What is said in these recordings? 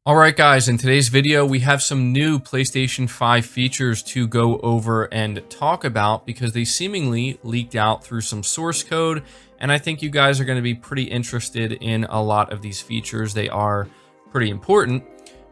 Alright guys, in today's video we have some new PlayStation 5 features to go over and talk about because they seemingly leaked out through some source code, and I think you guys are going to be pretty interested in a lot of these features. They are pretty important.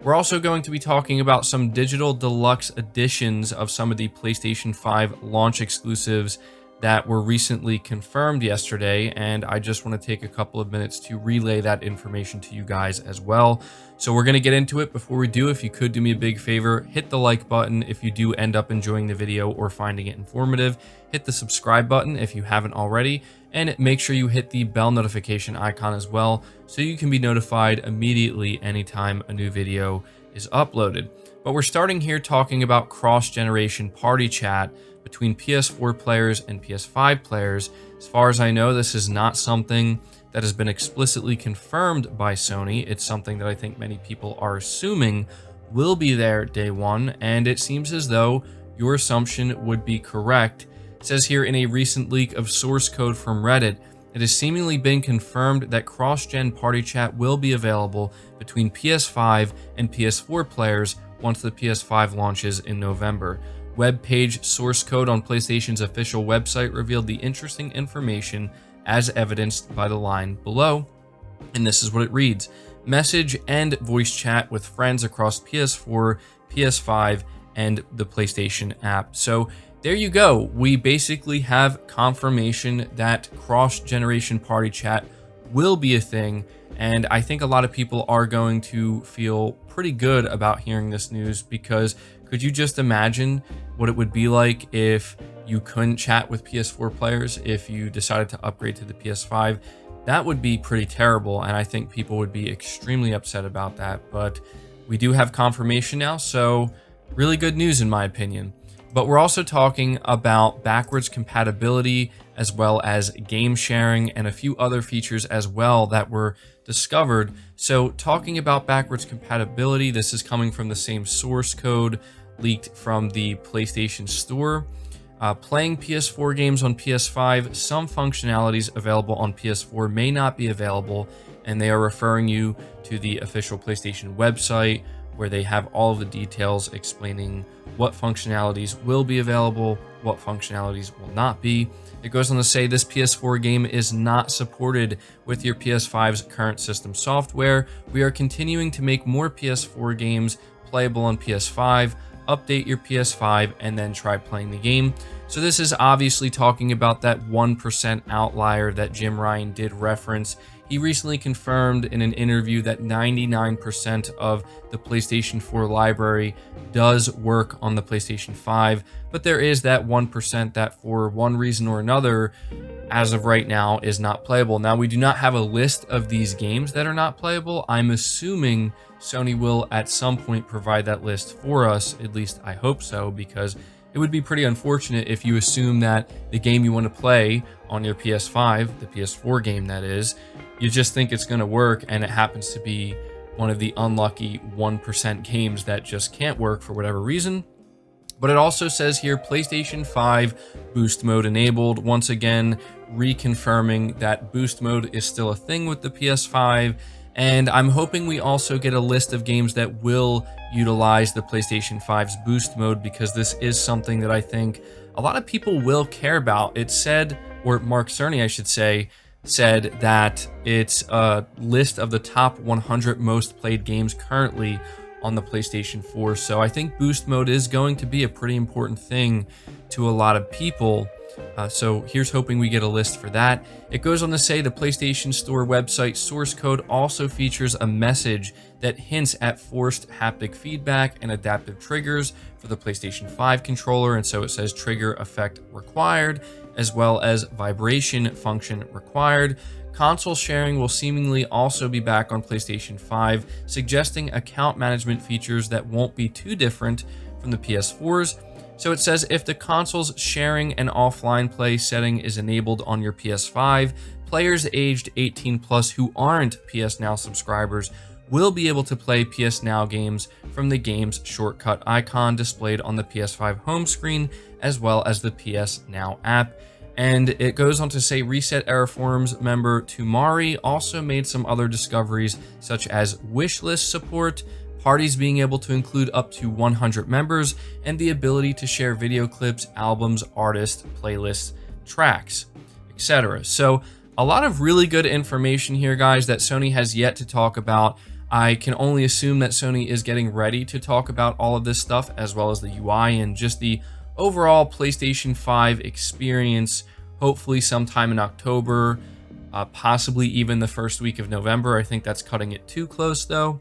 We're also going to be talking about some digital deluxe editions of some of the PlayStation 5 launch exclusives that were recently confirmed yesterday, and I just want to take a couple of minutes to relay that information to you guys as well. So we're going to get into it. Before we do, if you could do me a big favor, hit the like button if you do end up enjoying the video or finding it informative. Hit the subscribe button if you haven't already, and make sure you hit the bell notification icon as well so you can be notified immediately anytime a new video is uploaded. But we're starting here talking about cross-generation party chat between PS4 players and PS5 players. As far as I know, this is not something that has been explicitly confirmed by Sony. It's something that I think many people are assuming will be there day one, and it seems as though your assumption would be correct. It says here in a recent leak of source code from Reddit, it has seemingly been confirmed that cross-gen party chat will be available between PS5 and PS4 players once the PS5 launches in November. Web page source code on PlayStation's official website revealed the interesting information as evidenced by the line below. And this is what it reads: message and voice chat with friends across PS4, PS5, and the PlayStation app. So there you go. We basically have confirmation that cross-generation party chat will be a thing. And I think a lot of people are going to feel pretty good about hearing this news, because could you just imagine what it would be like if you couldn't chat with PS4 players if you decided to upgrade to the PS5? That would be pretty terrible, and I think people would be extremely upset about that. But we do have confirmation now, so really good news in my opinion. But we're also talking about backwards compatibility as well as game sharing and a few other features as well that were discovered. So talking about backwards compatibility, this is coming from the same source code leaked from the PlayStation Store. Playing PS4 games on PS5, some functionalities available on PS4 may not be available, and they are referring you to the official PlayStation website, where they have all of the details explaining what functionalities will be available, what functionalities will not be. It goes on to say this PS4 game is not supported with your PS5's current system software. We are continuing to make more PS4 games playable on PS5. Update your PS5 and then try playing the game. So this is obviously talking about that 1% outlier that Jim Ryan did reference. He recently confirmed in an interview that 99% of the PlayStation 4 library does work on the PlayStation 5, but there is that 1% that for one reason or another, as of right now, is not playable. Now, we do not have a list of these games that are not playable. I'm assuming Sony will at some point provide that list for us, at least I hope so, because it would be pretty unfortunate if you assume that the game you want to play on your PS5, the PS4 game that is, you just think it's going to work, and it happens to be one of the unlucky 1% games that just can't work for whatever reason. But it also says here PlayStation 5 boost mode enabled, once again reconfirming that boost mode is still a thing with the PS5. And I'm hoping we also get a list of games that will utilize the PlayStation 5's boost mode, because this is something that I think a lot of people will care about. It said, or Mark Cerny, I should say, said that it's a list of the top 100 most played games currently on the PlayStation 4. So I think boost mode is going to be a pretty important thing to a lot of people. So here's hoping we get a list for that. It goes on to say the PlayStation Store website source code also features a message that hints at forced haptic feedback and adaptive triggers for the PlayStation 5 controller. And so it says trigger effect required, as well as vibration function required. Console sharing will seemingly also be back on PlayStation 5, suggesting account management features that won't be too different from the PS4's. So it says if the console's sharing and offline play setting is enabled on your PS5, players aged 18 plus who aren't PS Now subscribers will be able to play PS Now games from the game's shortcut icon displayed on the PS5 home screen, as well as the PS Now app. And it goes on to say Reset Era Forums member Tumari also made some other discoveries, such as wishlist support, parties being able to include up to 100 members, and the ability to share video clips, albums, artists, playlists, tracks, etc. So a lot of really good information here, guys, that Sony has yet to talk about. I can only assume that Sony is getting ready to talk about all of this stuff, as well as the UI and just the overall PlayStation 5 experience, hopefully sometime in October, possibly even the first week of November. I think that's cutting it too close, though.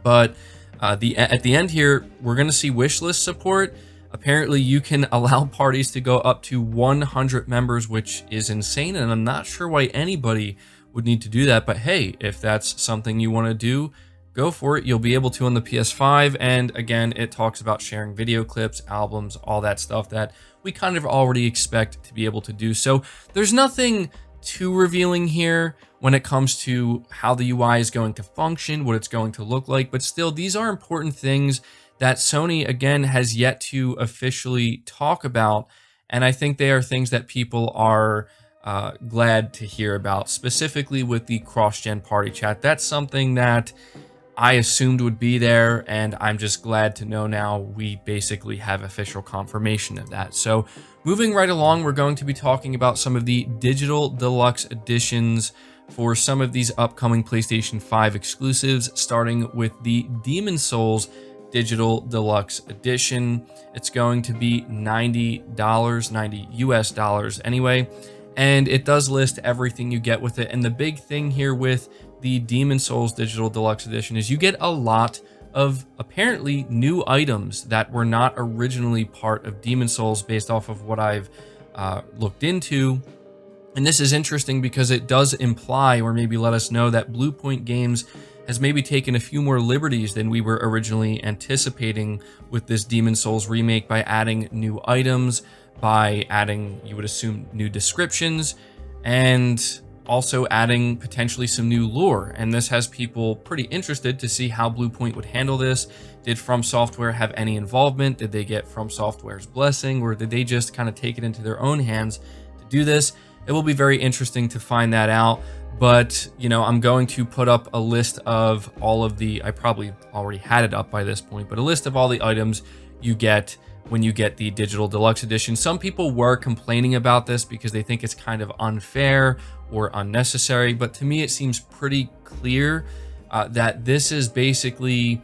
But at the end here, we're going to see wishlist support. Apparently, you can allow parties to go up to 100 members, which is insane, and I'm not sure why anybody would need to do that. But hey, if that's something you want to do, go for it. You'll be able to on the PS5, and again, it talks about sharing video clips, albums, all that stuff that we kind of already expect to be able to do. So there's nothing too revealing here when it comes to how the UI is going to function, what it's going to look like, but still, these are important things that Sony, again, has yet to officially talk about, and I think they are things that people are glad to hear about, specifically with the cross-gen party chat. That's something that I assumed would be there, and I'm just glad to know now we basically have official confirmation of that. So moving right along, we're going to be talking about some of the digital deluxe editions for some of these upcoming PlayStation 5 exclusives, starting with the Demon's Souls Digital Deluxe Edition. It's going to be $90, 90 US dollars anyway, and it does list everything you get with it. And the big thing here with the Demon's Souls Digital Deluxe Edition is you get a lot of apparently new items that were not originally part of Demon's Souls, based off of what I've looked into. And this is interesting because it does imply, or maybe let us know, that Bluepoint Games has maybe taken a few more liberties than we were originally anticipating with this Demon's Souls remake, by adding new items, by adding, you would assume, new descriptions, and also adding potentially some new lore. And this has people pretty interested to see how Bluepoint would handle this. Did From Software have any involvement? Did they get From Software's blessing, or did they just kind of take it into their own hands to do this? It will be very interesting to find that out. But, you know, I'm going to put up a list of all of the, I probably already had it up by this point, but a list of all the items you get when you get the Digital Deluxe Edition. Some people were complaining about this because they think it's kind of unfair or unnecessary, but to me it seems pretty clear that this is basically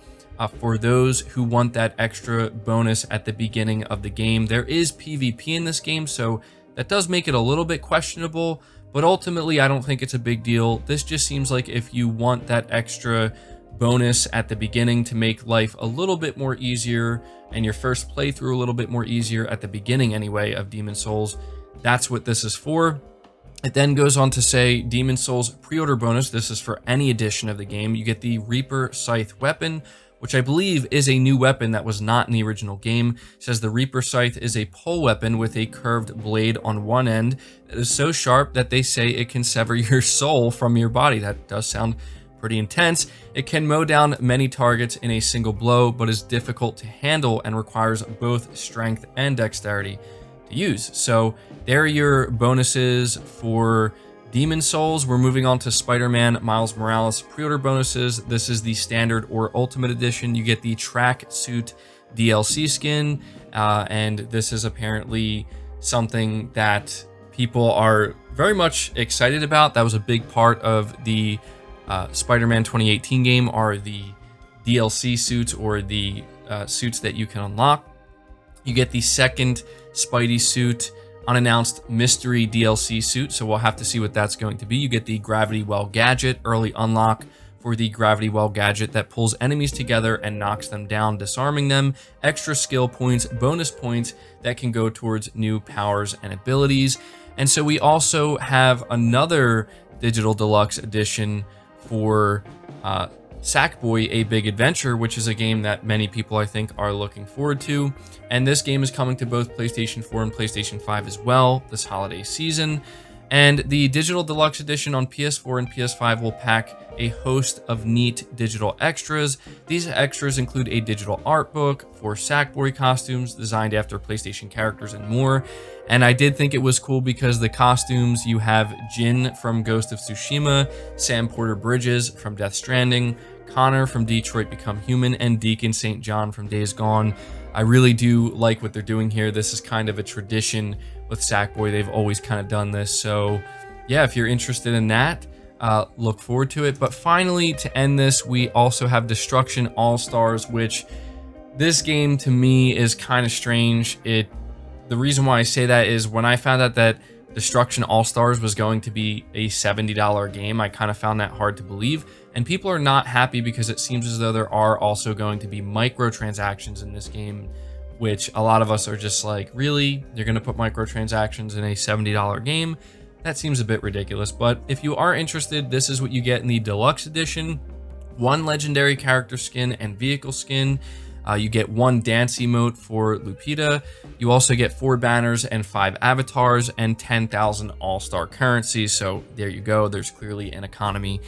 for those who want that extra bonus at the beginning of the game. There is PvP in this game, so that does make it a little bit questionable, but ultimately I don't think it's a big deal. This just seems like if you want that extra bonus at the beginning to make life a little bit more easier, and your first playthrough a little bit more easier at the beginning anyway of Demon's Souls, that's what this is for. It then goes on to say Demon's Souls pre-order bonus. This is for any edition of the game. You get the Reaper Scythe weapon, which I believe is a new weapon that was not in the original game. It says the Reaper Scythe is a pole weapon with a curved blade on one end that is so sharp that they say it can sever your soul from your body. That does sound pretty intense. It can mow down many targets in a single blow, but is difficult to handle and requires both strength and dexterity to use. So there are your bonuses for Demon's Souls. We're moving on to Spider-Man Miles Morales pre-order bonuses. This is the standard or ultimate edition. You get the track suit DLC skin, and this is apparently something that people are very much excited about. That was a big part of the Spider-Man 2018 game, are the DLC suits, or the suits that you can unlock. You get the second Spidey suit, unannounced mystery DLC suit, so we'll have to see what that's going to be. You get the Gravity Well gadget, early unlock for the Gravity Well gadget that pulls enemies together and knocks them down, disarming them. Extra skill points, bonus points that can go towards new powers and abilities. And so we also have another Digital Deluxe Edition for Sackboy: A Big Adventure, which is a game that many people, I think, are looking forward to. And this game is coming to both PlayStation 4 and PlayStation 5 as well this holiday season. And the Digital Deluxe Edition on PS4 and PS5 will pack a host of neat digital extras. These extras include a digital art book for Sackboy costumes designed after PlayStation characters and more. And I did think it was cool because the costumes, you have Jin from Ghost of Tsushima, Sam Porter Bridges from Death Stranding, Connor from Detroit Become Human, and Deacon St. John from Days Gone. I really do like what they're doing here. This is kind of a tradition with Sackboy. They've always kind of done this. So yeah, if you're interested in that, look forward to it. But finally, to end this, we also have Destruction All-Stars, which this game to me is kind of strange. The reason why I say that is when I found out that Destruction All-Stars was going to be a $70 game, I kind of found that hard to believe. And people are not happy because it seems as though there are also going to be microtransactions in this game, which a lot of us are just like, really? You're going to put microtransactions in a $70 game? That seems a bit ridiculous. But if you are interested, this is what you get in the Deluxe Edition. 1 legendary character skin and vehicle skin. You get 1 dance emote for Lupita. You also get 4 banners and 5 avatars and 10,000 all-star currency. So there you go. There's clearly an economy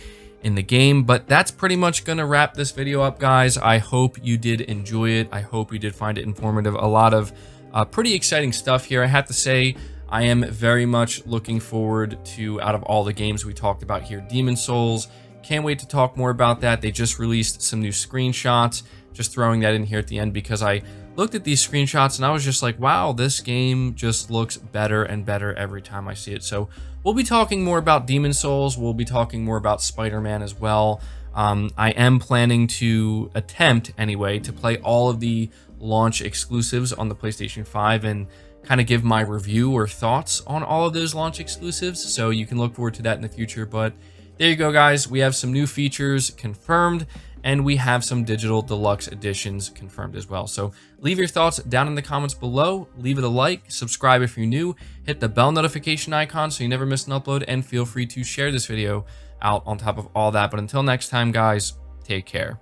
in the game. But that's pretty much going to wrap this video up, guys. I hope you did enjoy it. I hope you did find it informative. A lot of pretty exciting stuff here. I have to say, I am very much looking forward to, out of all the games we talked about here, Demon's Souls. Can't wait to talk more about that. They just released some new screenshots. Just throwing that in here at the end because I looked at these screenshots and I was just like, wow, this game just looks better and better every time I see it. So we'll be talking more about Demon's Souls. We'll be talking more about Spider-Man as well. I am planning to attempt, anyway, to play all of the launch exclusives on the PlayStation 5 and kind of give my review or thoughts on all of those launch exclusives. So you can look forward to that in the future. But there you go, guys. We have some new features confirmed, and we have some digital deluxe editions confirmed as well. So leave your thoughts down in the comments below. Leave it a like, subscribe if you're new, hit the bell notification icon so you never miss an upload, and feel free to share this video out on top of all that. But until next time, guys, take care.